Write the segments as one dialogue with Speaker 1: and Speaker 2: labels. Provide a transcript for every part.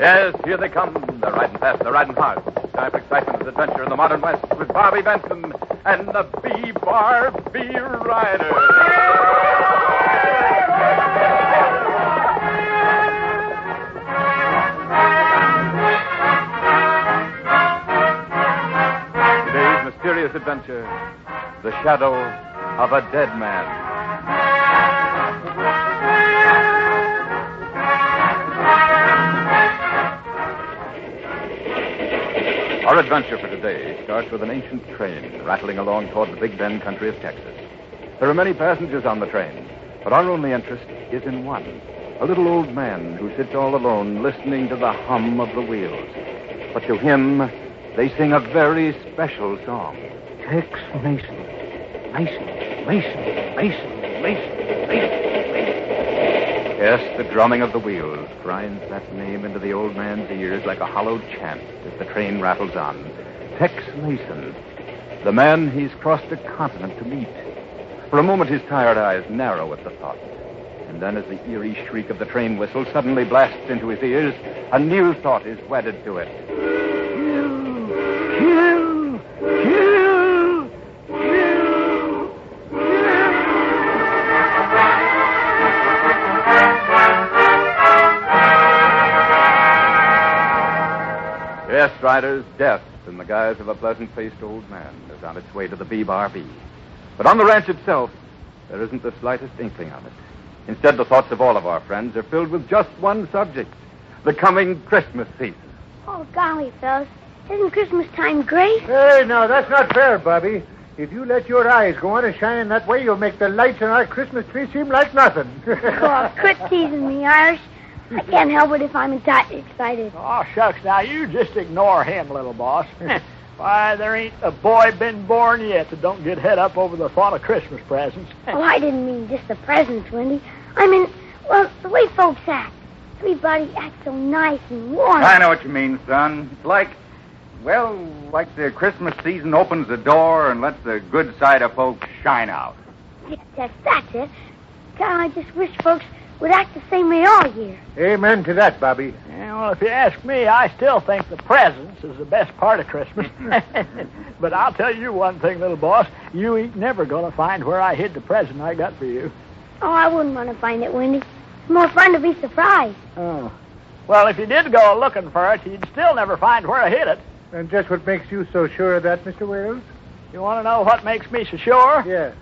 Speaker 1: Yes, here they come. They're riding fast, they're riding hard. Time for excitement and adventure in the modern West with Bobby Benson and the B-Bar B-Riders. Today's mysterious adventure, the shadow of a dead man. Our adventure for today starts with an ancient train rattling along toward the Big Bend country of Texas. There are many passengers on the train, but our only interest is in one, a little old man who sits all alone listening to the hum of the wheels. But to him, they sing a very special song.
Speaker 2: Tex Mason. Mason. Mason. Mason. Mason. Mason.
Speaker 1: Yes, the drumming of the wheels grinds that name into the old man's ears like a hollow chant as the train rattles on. Tex Mason, the man he's crossed a continent to meet. For a moment, his tired eyes narrow at the thought. And then as the eerie shriek of the train whistle suddenly blasts into his ears, a new thought is wedded to it.
Speaker 2: Kill! Kill! Kill! Kill!
Speaker 1: Yes, riders, death in the guise of a pleasant-faced old man is on its way to the B-Bar-B. But on the ranch itself, there isn't the slightest inkling of it. Instead, the thoughts of all of our friends are filled with just one subject, the coming Christmas season.
Speaker 3: Oh, golly, fellas. Isn't Christmas time great?
Speaker 4: Hey, no, that's not fair, Bobby. If you let your eyes go on and shining that way, you'll make the lights on our Christmas tree seem like nothing.
Speaker 3: Oh, quit teasing me, Irish. I can't help it if I'm excited.
Speaker 5: Oh, shucks, now you just ignore him, little boss. Why, there ain't a boy been born yet that don't get head up over the thought of Christmas presents.
Speaker 3: Oh, I didn't mean just the presents, Wendy. I mean, well, the way folks act. Everybody acts so nice and warm.
Speaker 6: I know what you mean, son. It's like the Christmas season opens the door and lets the good side of folks shine out.
Speaker 3: Yes, that's it. God, I just wish folks would act the same way all year.
Speaker 4: Amen to that, Bobby.
Speaker 5: Yeah, well, if you ask me, I still think the presents is the best part of Christmas. But I'll tell you one thing, little boss. You ain't never going to find where I hid the present I got for you.
Speaker 3: Oh, I wouldn't want to find it, Wendy. It's more fun to be surprised.
Speaker 5: Oh. Well, if you did go looking for it, you'd still never find where I hid it.
Speaker 4: And just what makes you so sure of that, Mr. Wales?
Speaker 5: You want to know what makes me so sure?
Speaker 4: Yes.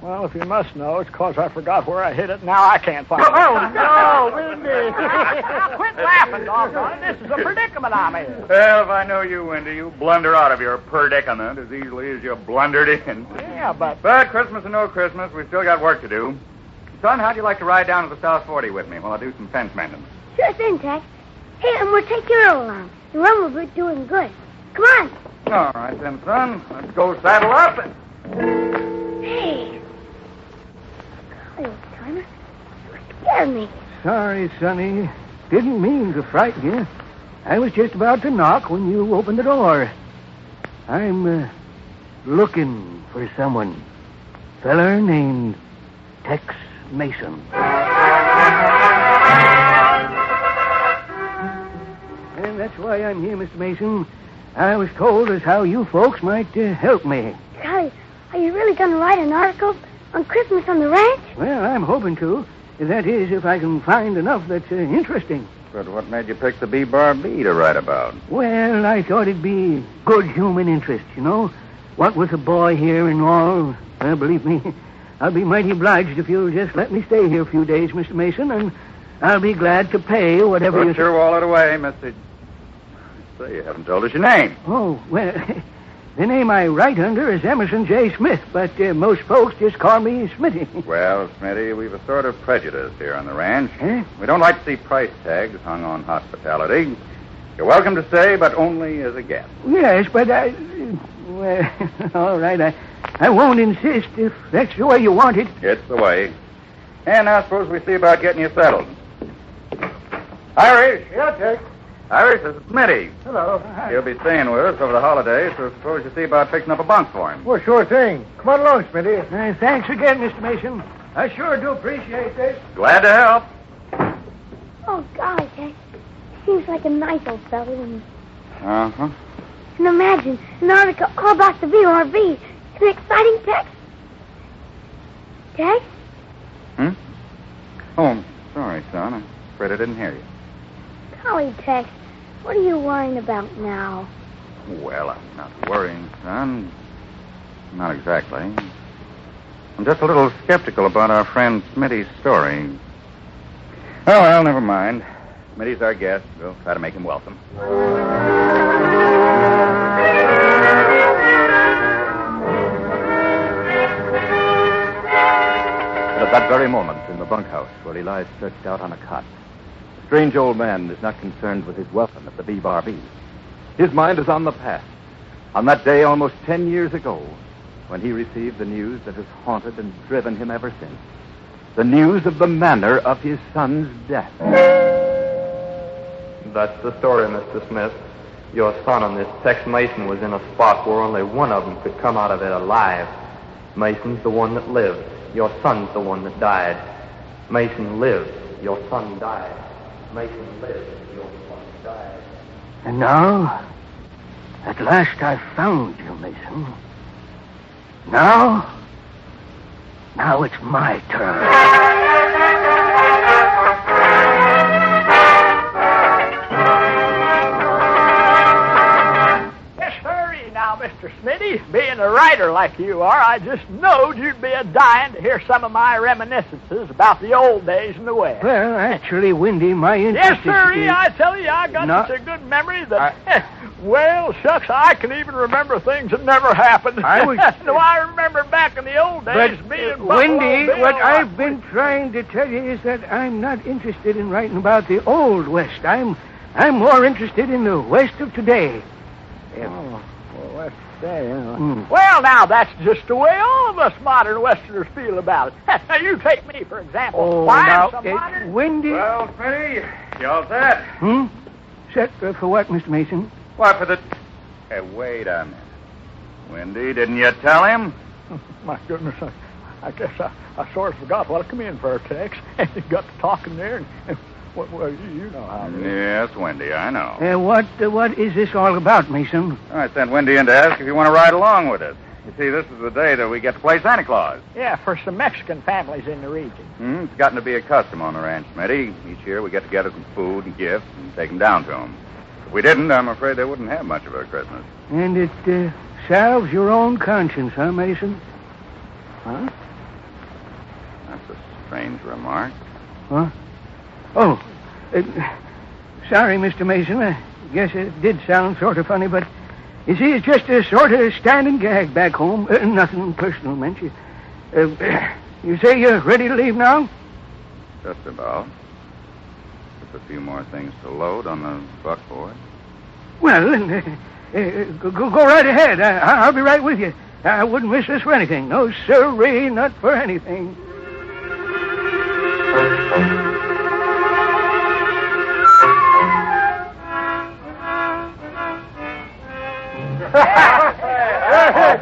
Speaker 5: Well, if you must know, it's because I forgot where I hid it. Now I can't find it.
Speaker 4: Oh, no, Wendy.
Speaker 5: Quit laughing, doggone it. This is a predicament I'm in.
Speaker 6: Well, if I know you, Wendy, you blunder out of your predicament as easily as you blundered in.
Speaker 5: Yeah, but
Speaker 6: Christmas or no Christmas, we've still got work to do. Son, how'd you like to ride down to the South 40 with me while I do some fence mending?
Speaker 3: Sure thing, Tex. Hey, and we'll take your Earl along. The Rumble's doing good. Come on.
Speaker 6: All right, then, son. Let's go saddle up and...
Speaker 3: Hey. Golly, old timer. You scared me.
Speaker 2: Sorry, Sonny. Didn't mean to frighten you. I was just about to knock when you opened the door. I'm looking for someone. Feller named Tex Mason. And that's why I'm here, Mr. Mason. I was told as how you folks might help me.
Speaker 3: Golly, are you really going to write an article on Christmas on the ranch?
Speaker 2: Well, I'm hoping to. That is, if I can find enough that's interesting.
Speaker 6: But what made you pick the B-Bar-B to write about?
Speaker 2: Well, I thought it'd be good human interest, you know. What with a boy here and all. Well, believe me, I'll be mighty obliged if you'll just let me stay here a few days, Mr. Mason, and I'll be glad to pay whatever
Speaker 6: Put your wallet away, Mr. Say, you haven't told us your name.
Speaker 2: Oh, well, the name I write under is Emerson J. Smith, but most folks just call me Smitty.
Speaker 6: Well, Smitty, we've a sort of prejudice here on the ranch.
Speaker 2: Huh?
Speaker 6: We don't like to see price tags hung on hospitality. You're welcome to stay, but only as a guest.
Speaker 2: Yes, but well, all right, I won't insist if that's the way you want it.
Speaker 6: It's the way. And now suppose we see about getting you settled. Irish.
Speaker 4: Yeah, Tex.
Speaker 6: Irish, this is Smitty.
Speaker 4: Hello.
Speaker 6: He'll be staying with us over the holidays, so suppose you see about fixing up a bunk for him.
Speaker 4: Well, sure thing. Come on along, Smitty.
Speaker 2: Thanks again, Mr. Mason. I sure do appreciate this.
Speaker 6: Glad to help.
Speaker 3: Oh, golly, Tex. Seems like a nice old fellow.
Speaker 6: Uh-huh.
Speaker 3: And imagine an article all about the VRV. An exciting text. Tex?
Speaker 6: Hmm? Oh, sorry, son. I'm afraid I didn't hear you.
Speaker 3: Golly, Tex, what are you worrying about now?
Speaker 6: Well, I'm not worrying, son. Not exactly. I'm just a little skeptical about our friend Smitty's story. Oh, well, never mind. Smitty's our guest. We'll try to make him welcome.
Speaker 1: But at that very moment, in the bunkhouse where he lies stretched out on a cot, the strange old man is not concerned with his welcome at the B-Bar-B. His mind is on the past, on that day almost 10 years ago, when he received the news that has haunted and driven him ever since. The news of the manner of his son's death.
Speaker 7: That's the story, Mr. Smith. Your son and this Tex Mason was in a spot where only one of them could come out of it alive. Mason's the one that lived. Your son's the one that died. Mason lived. Your son died. Mason lived. Your son died.
Speaker 2: And now, at last I've found you, Mason. Now it's my turn.
Speaker 5: Mr. Smitty, being a writer like you are, I just knowed you'd be a-dying to hear some of my reminiscences about the old days in the West.
Speaker 2: Well, actually, Windy, my interest
Speaker 5: Yes, sir, I tell you, I got such a good memory that, well, shucks, I can even remember things that never happened.
Speaker 2: I
Speaker 5: remember back in the old days being
Speaker 2: Windy, what I've been trying to tell you is that I'm not interested in writing about the old West. I'm more interested in the West of today.
Speaker 5: Well, now, that's just the way all of us modern Westerners feel about it. Now, you take me, for example.
Speaker 2: Windy...
Speaker 6: Well, Smitty, you all set?
Speaker 2: Set for what, Mr. Mason?
Speaker 6: Why, for the... Hey, wait a minute. Windy, didn't you tell him?
Speaker 5: My goodness, I guess I sort of forgot what I come in for, Tex. And you got to talking there, and well, you know how it is.
Speaker 6: Yes, Wendy, I know.
Speaker 2: What is this all about, Mason?
Speaker 6: I sent Wendy in to ask if you want to ride along with us. You see, this is the day that we get to play Santa Claus.
Speaker 5: Yeah, for some Mexican families in the region.
Speaker 6: It's gotten to be a custom on the ranch, Smitty. Each year we get together some food and gifts and take them down to them. If we didn't, I'm afraid they wouldn't have much of a Christmas.
Speaker 2: And it salves your own conscience, huh, Mason?
Speaker 5: Huh?
Speaker 6: That's a strange remark.
Speaker 2: Huh? Oh, sorry, Mr. Mason. I guess it did sound sort of funny, but you see, it's just a sort of standing gag back home. Nothing personal, meant you. You say you're ready to leave now?
Speaker 6: Just about. Just a few more things to load on the buckboard.
Speaker 2: Well, go right ahead. I'll be right with you. I wouldn't miss this for anything. No, sirree, not for anything.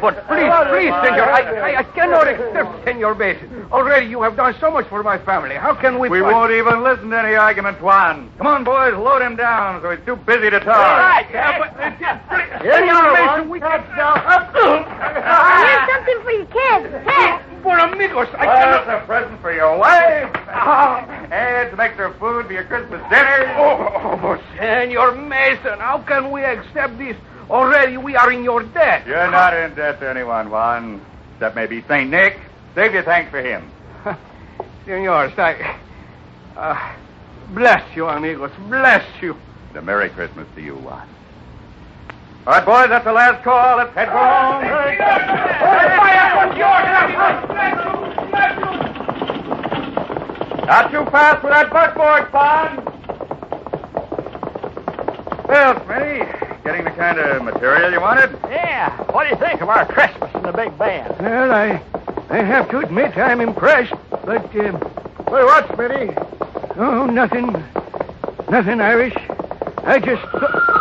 Speaker 8: But please, senor, I cannot accept, Senor Mason. Already you have done so much for my family. How can we...
Speaker 6: We won't even listen to any argument, Juan. Come on, boys, load him down so he's too busy to talk.
Speaker 8: All right, Senor Mason, we can't...
Speaker 3: Here's something for your kids.
Speaker 8: For amigos, I
Speaker 6: Well,
Speaker 8: cannot...
Speaker 6: that's a present for your wife. And some extra food for your Christmas dinner.
Speaker 8: Oh, Senor Mason, how can we accept this? Already we are in your debt.
Speaker 6: You're not in debt to anyone, Juan. Except maybe St. Nick. Save your thanks for him.
Speaker 8: Senor, bless you, amigos. Bless you.
Speaker 6: And a Merry Christmas to you, Juan. All right, boys, that's the last call. Let's head for home. Not too fast with that buckboard, Pond. Well, Smitty, getting the kind of material you wanted?
Speaker 5: Yeah. What do you think of our Christmas in the big band?
Speaker 2: Well, I have to admit I'm impressed, but...
Speaker 4: Hey, what, Smitty?
Speaker 2: Oh, nothing. Nothing, Irish. I just...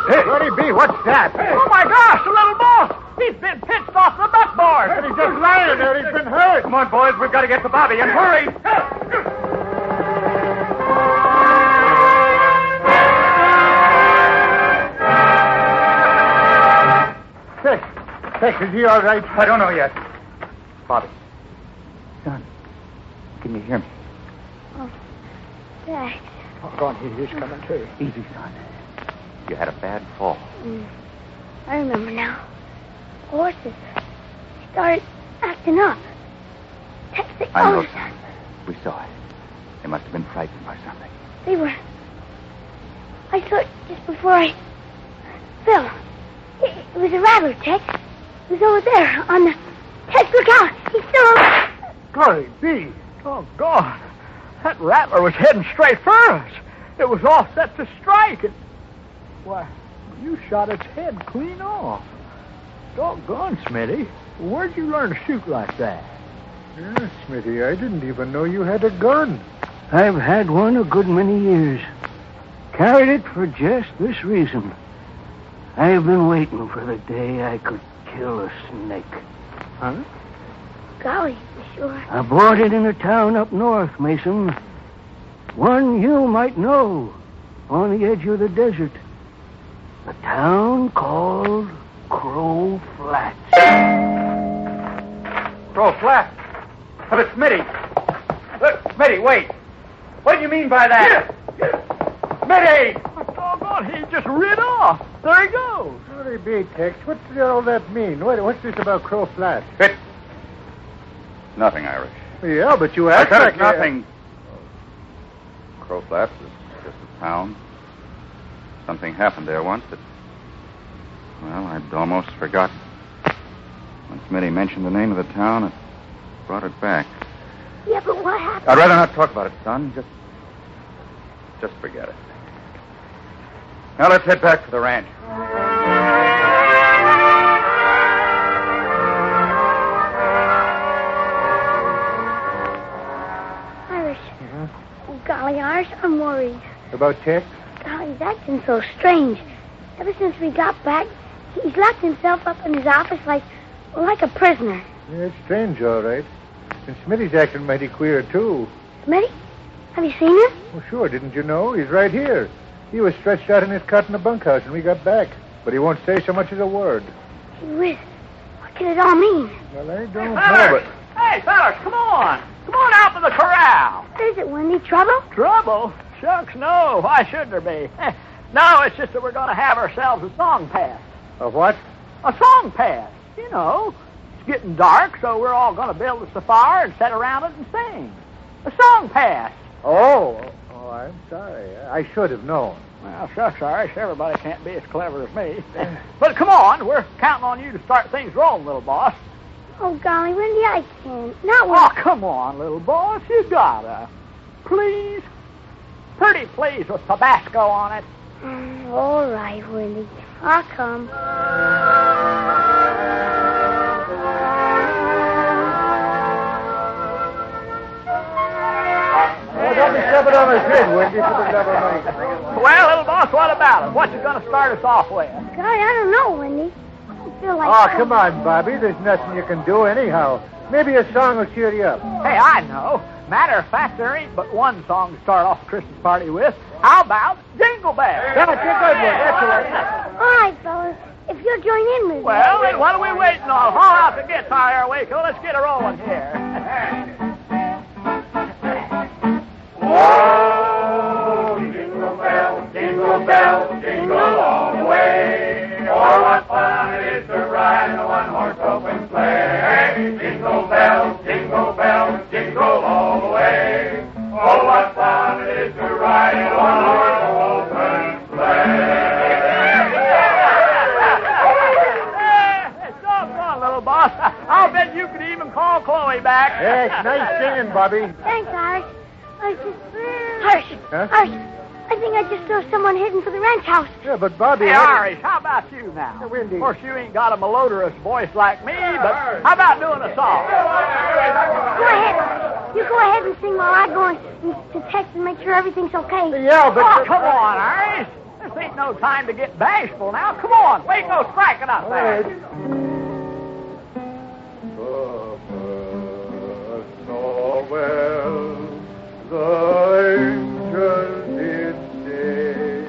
Speaker 4: Hey, Brody B, what's that?
Speaker 5: Oh, my gosh, the little boss! He's been pitched off the buckboard!
Speaker 4: Hey, he's just lying there. He's been hurt.
Speaker 6: Come on, boys, we've got to get to Bobby, and hurry!
Speaker 4: Tex, is he all right?
Speaker 6: I don't know yet. Bobby. Son, can you hear me?
Speaker 3: Oh, Tex.
Speaker 5: Go on, he's coming too.
Speaker 6: Easy, son. You had a bad fall.
Speaker 3: I remember now. Horses started acting up. Tex,
Speaker 6: I know, son. We saw it. They must have been frightened by something.
Speaker 3: They were. I saw it just before I fell. It was a rattler, Tex. It was over there on the... Tex, look out! He's still alive.
Speaker 4: Golly gee.
Speaker 5: Oh, God. That rattler was heading straight for us. It was all set to strike. And... Why, you shot its head clean off. Doggone, Smitty. Where'd you learn to shoot like that?
Speaker 4: Yeah, Smitty, I didn't even know you had a gun.
Speaker 2: I've had one a good many years. Carried it for just this reason. I've been waiting for the day I could kill a snake.
Speaker 5: Huh?
Speaker 3: Golly, sure.
Speaker 2: I bought it in a town up north, Mason. One you might know, on the edge of the desert. A town called Crow Flats.
Speaker 6: Crow Flat. But it's Smitty. Look, Smitty, wait. What do you mean by that? Smitty!
Speaker 5: Doggone, he just rid off. There he goes.
Speaker 4: Howdy be, Tex. What does all that mean? What's this about Crow Flat?
Speaker 6: It... Nothing, Irish.
Speaker 4: Yeah, but you
Speaker 6: I
Speaker 4: act
Speaker 6: said
Speaker 4: like
Speaker 6: it's nothing. Crow Flats is just a town. Something happened there once that... Well, I'd almost forgotten. When Smitty mentioned the name of the town, it brought it back.
Speaker 3: Yeah, but what happened?
Speaker 6: I'd rather not talk about it, son. Just forget it. Now let's head back to the ranch.
Speaker 3: Irish. Oh, golly, Irish, I'm worried.
Speaker 4: About Tex?
Speaker 3: Golly, he's acting so strange. Ever since we got back, he's locked himself up in his office like a prisoner.
Speaker 4: Yeah, it's strange, all right. And Smitty's acting mighty queer, too.
Speaker 3: Smitty? Have you seen him?
Speaker 4: Well, sure, didn't you know? He's right here. He was stretched out in his cot in the bunkhouse when we got back. But he won't say so much as a word.
Speaker 3: Gee whiz. What can it all mean?
Speaker 4: Well, I don't know,
Speaker 5: Fellers!
Speaker 4: but...
Speaker 5: Hey, fellers, come on. Come on out to the corral.
Speaker 3: What is it, Wendy? Trouble?
Speaker 5: Trouble? Shucks, no. Why should there be? No, it's just that we're going to have ourselves a song pass.
Speaker 4: A what?
Speaker 5: A song pass. You know, it's getting dark, so we're all going to build us a fire and sit around it and sing. A song pass.
Speaker 4: Oh, I'm sorry. I should have known.
Speaker 5: Well, shucks, Irish. Everybody can't be as clever as me. But come on, we're counting on you to start things rolling, little boss.
Speaker 3: Oh, golly, Wendy, I can't. Not
Speaker 5: Oh,
Speaker 3: when...
Speaker 5: come on, little boss. You gotta. Please. Pretty please with Tabasco on it.
Speaker 3: All right, Wendy. I'll come.
Speaker 4: Don't be stepping on his head, Wendy, for the love of Mike.
Speaker 5: Well, little boss, what about it? What you gonna start us off with?
Speaker 3: Golly, I don't know, Wendy. I don't feel like...
Speaker 4: Oh, come on, Bobby. There's nothing you can do anyhow. Maybe a song will cheer you up.
Speaker 5: Hey, I know. Matter of fact, there ain't but one song to start off a Christmas party with. How about Jingle Bells?
Speaker 4: That's a good one. That's all right.
Speaker 3: All right, fellas. If you'll join in with me...
Speaker 5: Well, then what are we waiting on? Haul out the guitar here, Waco. Let's get her rolling here.
Speaker 9: Oh, jingle bells, jingle all the way. Oh, what fun it is to ride in a one-horse open sleigh. Jingle bells, jingle all the way. Oh, what fun it is to ride in a one-horse open sleigh.
Speaker 5: It's doggone, little boss. I'll bet you could even call Chloe back.
Speaker 4: Hey, it's nice singing, Bobby.
Speaker 3: Thanks, Irish. Hush.
Speaker 4: Huh?
Speaker 3: Hush. I think I just saw someone heading for the ranch house.
Speaker 4: Yeah, but Bobby...
Speaker 5: Hey, Irish, how about you now?
Speaker 4: Wendy.
Speaker 5: Of course, you ain't got a melodious voice like me, but how about doing a song?
Speaker 3: Go ahead. You go ahead and sing while I go and to text and make sure everything's okay.
Speaker 4: Yeah, but...
Speaker 5: Oh, come on, Irish. This ain't no time to get bashful now. Come on, Waco, strike it up there.
Speaker 9: The angel did say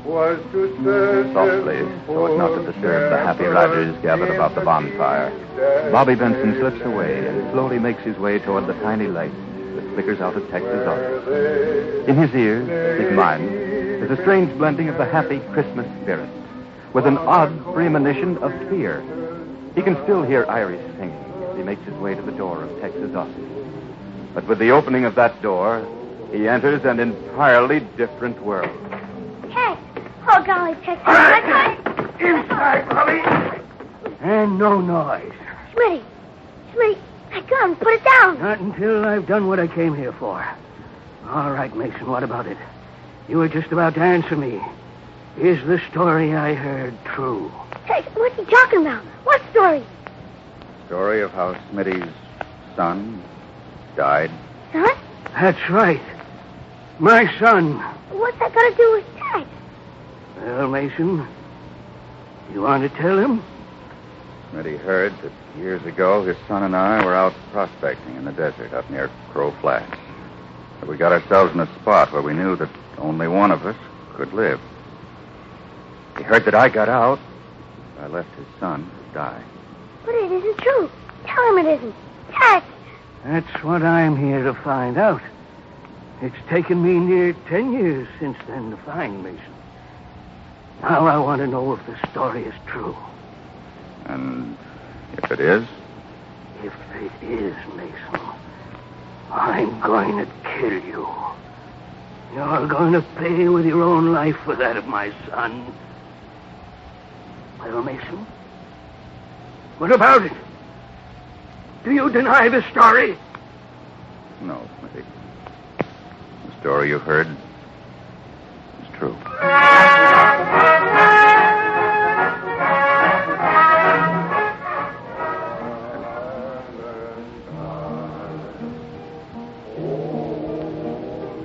Speaker 9: was to certain
Speaker 1: Softly, so as not to serve the happy riders gathered about the bonfire, Bobby Benson slips away and slowly makes his way toward the tiny light that flickers out of Tex's office. In his ears, his mind, is a strange blending of the happy Christmas spirit with an odd premonition of fear. He can still hear Iris singing as he makes his way to the door of Tex's office. But with the opening of that door, he enters an entirely different world.
Speaker 3: Tex! Oh, golly, Tex.
Speaker 2: Inside, Bobby. And no noise.
Speaker 3: Smitty, that gun, put it down.
Speaker 2: Not until I've done what I came here for. All right, Mason, what about it? You were just about to answer me. Is the story I heard true?
Speaker 3: Tex, what's he talking about? What story?
Speaker 6: Story of how Smitty's son died.
Speaker 3: Son?
Speaker 2: That's right. My son.
Speaker 3: What's that got to do with Tex?
Speaker 2: Well, Mason, you want to tell him?
Speaker 6: Smitty heard that years ago his son and I were out prospecting in the desert up near Crow Flats. So we got ourselves in a spot where we knew that only one of us could live. He heard that I got out. I left his son to die.
Speaker 3: But it isn't true. Tell him it isn't. Tex!
Speaker 2: That's what I'm here to find out. It's taken me near 10 years since then to find Mason. Now I want to know if the story is true.
Speaker 6: And if it is?
Speaker 2: If it is, Mason, I'm going to kill you. You're going to pay with your own life for that of my son. Well, Mason, what about it? Do you deny the story?
Speaker 6: No, Smitty. The story you heard is true.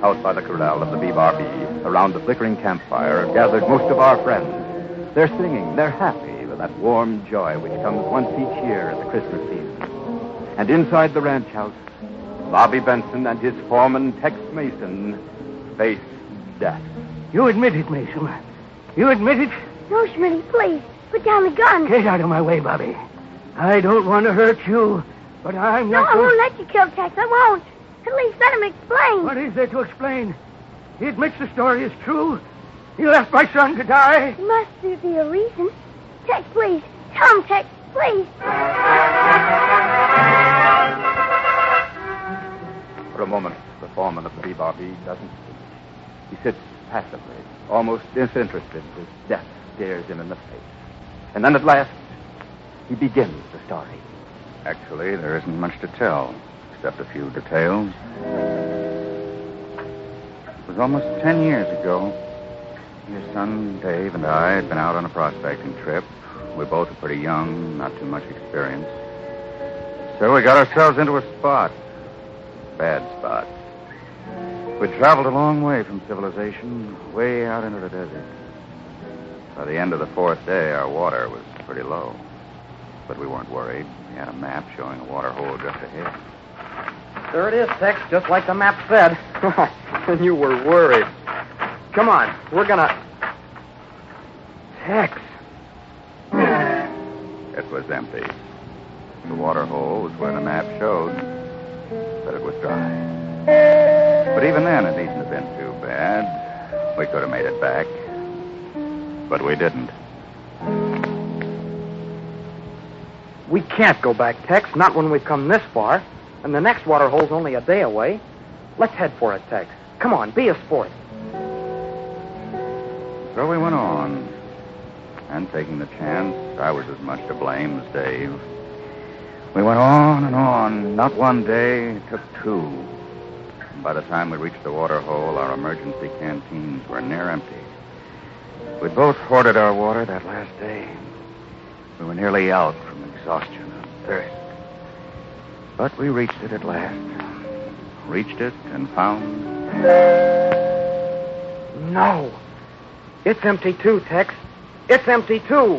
Speaker 1: Out by the corral of the BRB, around the flickering campfire, are gathered most of our friends. They're singing, they're happy with that warm joy which comes once each year at the Christmas season. And inside the ranch house, Bobby Benson and his foreman, Tex Mason, face death.
Speaker 2: You admit it, Mason. You admit it?
Speaker 3: No, Smitty, please. Put down the gun.
Speaker 2: Get out of my way, Bobby. I don't want to hurt you, but I'm
Speaker 3: No,
Speaker 2: not
Speaker 3: I
Speaker 2: going...
Speaker 3: won't let you kill Tex. I won't. At least let him explain.
Speaker 2: What is there to explain? He admits the story is true. He left my son to die.
Speaker 3: Must there be a reason? Tex, please. Tell him, Tex, please.
Speaker 1: For a moment, the foreman of the BRB doesn't speak. He sits passively, almost disinterested as death stares him in the face. And then at last, he begins the story.
Speaker 6: Actually, there isn't much to tell, except a few details. It was almost 10 years ago. Your son, Dave, and I had been out on a prospecting trip. We both were pretty young, not too much experience. So we got ourselves into a spot. Bad spot. We'd traveled a long way from civilization, way out into the desert. By the end of the fourth day, our water was pretty low. But we weren't worried. We had a map showing a water hole just ahead.
Speaker 7: There it is, Tex, just like the map said. And you were worried. Come on, we're gonna... Tex.
Speaker 6: It was empty. The water hole was where the map showed, but it was dry. But even then, it needn't have been too bad. We could have made it back. But we didn't.
Speaker 7: We can't go back, Tex, not when we've come this far. And the next water hole's only a day away. Let's head for it, Tex. Come on, be a sport.
Speaker 6: So we went on. And taking the chance, I was as much to blame as Dave. We went on and on. Not one day, it took two. And by the time we reached the water hole, our emergency canteens were near empty. We both hoarded our water that last day. We were nearly out from exhaustion and thirst. But we reached it at last. Reached it and found...
Speaker 7: No. It's empty too, Tex. It's empty too.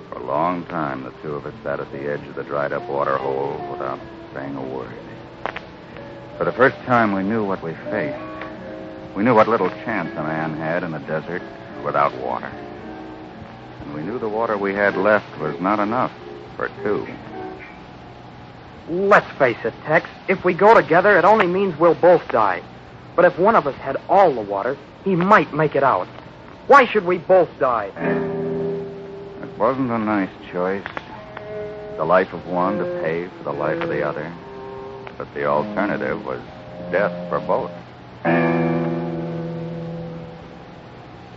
Speaker 6: For a long time, the two of us sat at the edge of the dried-up water hole without saying a word. For the first time, we knew what we faced. We knew what little chance a man had in the desert without water. And we knew the water we had left was not enough for two.
Speaker 7: Let's face it, Tex. If we go together, it only means we'll both die. But if one of us had all the water, he might make it out. Why should we both die?
Speaker 6: It wasn't a nice choice. The life of one to pay for the life of the other. But the alternative was death for both.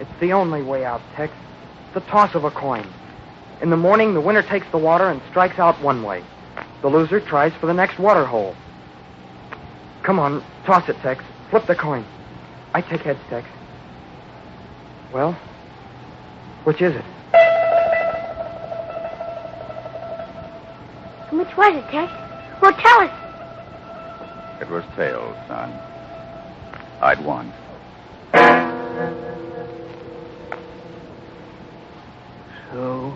Speaker 7: It's the only way out, Tex. The toss of a coin. In the morning, the winner takes the water and strikes out one way. The loser tries for the next water hole. Come on, toss it, Tex. Flip the coin. I take heads, Tex. Well, which is it?
Speaker 3: Which was it, Tex? Well, tell us.
Speaker 6: It was tails, son. I'd won.
Speaker 2: So,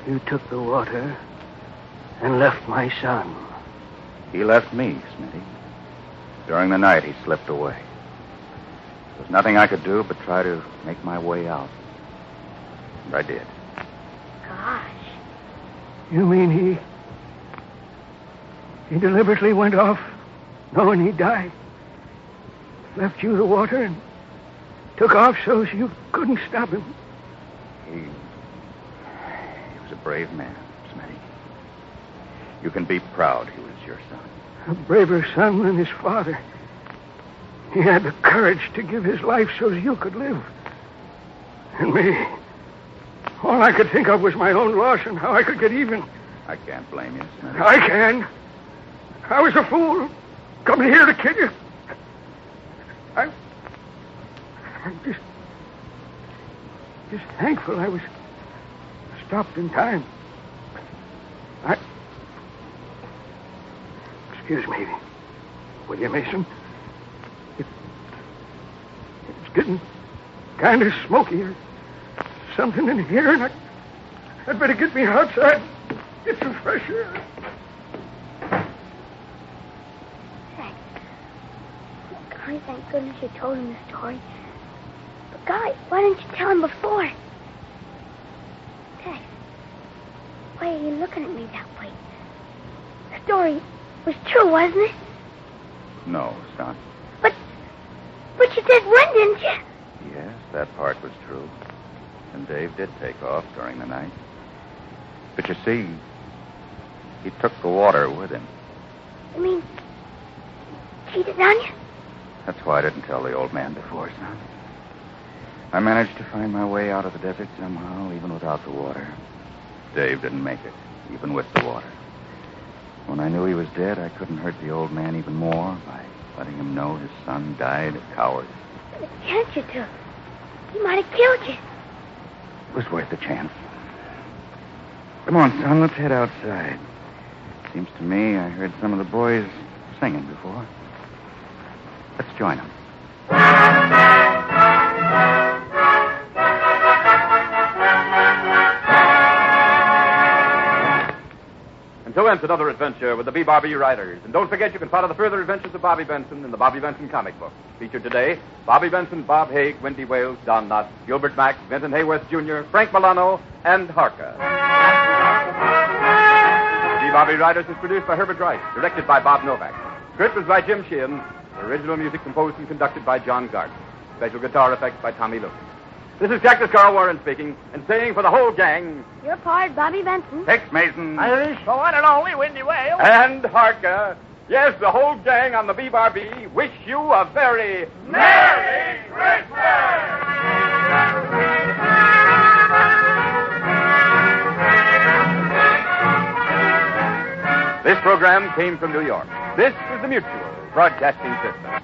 Speaker 2: you took the water and left my son.
Speaker 6: He left me, Smitty. During the night, he slipped away. There was nothing I could do but try to make my way out. And I did.
Speaker 3: Gosh.
Speaker 2: You mean he deliberately went off knowing he'd die? Left you the water and took off so you couldn't stop him?
Speaker 6: He was a brave man, Smitty. You can be proud he was your son.
Speaker 2: A braver son than his father. He had the courage to give his life so you could live. And me, all I could think of was my own loss and how I could get even.
Speaker 6: I can't blame you, Smitty.
Speaker 2: I can. I was a fool coming here to kill you. I'm just thankful I was stopped in time. Excuse me, will you, Mason? It's getting kind of smoky. There's something in here, and I'd better get me outside. Get some fresh air.
Speaker 3: Golly, thank goodness you told him the story. But golly, why didn't you tell him before? Tex, why are you looking at me that way? The story was true, wasn't it?
Speaker 6: No, son.
Speaker 3: But you did win, didn't you?
Speaker 6: Yes, that part was true. And Dave did take off during the night. But you see, he took the water with him.
Speaker 3: You mean, cheated on you?
Speaker 6: That's why I didn't tell the old man before, son. I managed to find my way out of the desert somehow, even without the water. Dave didn't make it, even with the water. When I knew he was dead, I couldn't hurt the old man even more by letting him know his son died a coward.
Speaker 3: But can't you do? He might have killed you.
Speaker 6: It was worth the chance. Come on, son, let's head outside. Seems to me I heard some of the boys singing before. Let's join them.
Speaker 1: And so ends another adventure with the B-Bobby Riders. And don't forget, you can follow the further adventures of Bobby Benson in the Bobby Benson comic book. Featured today, Bobby Benson, Bob Haig, Wendy Wales, Don Knott, Gilbert Mack, Vincent Hayworth Jr., Frank Milano, and Harka. The B-Bobby Riders is produced by Herbert Rice, directed by Bob Novak. Script was by Jim Sheehan. Original music composed and conducted by John Gardner. Special guitar effects by Tommy Lucas. This is Cactus Carl Warren speaking, and saying for the whole gang,
Speaker 3: Your part, Bobby Benson.
Speaker 6: Tex Mason.
Speaker 5: Irish, the one and only Windy Whale.
Speaker 1: and Harka. Yes, the whole gang on the B-Bobby wish you a very
Speaker 9: Merry Christmas!
Speaker 1: This program came from New York. This is the Mutual Broadcasting System.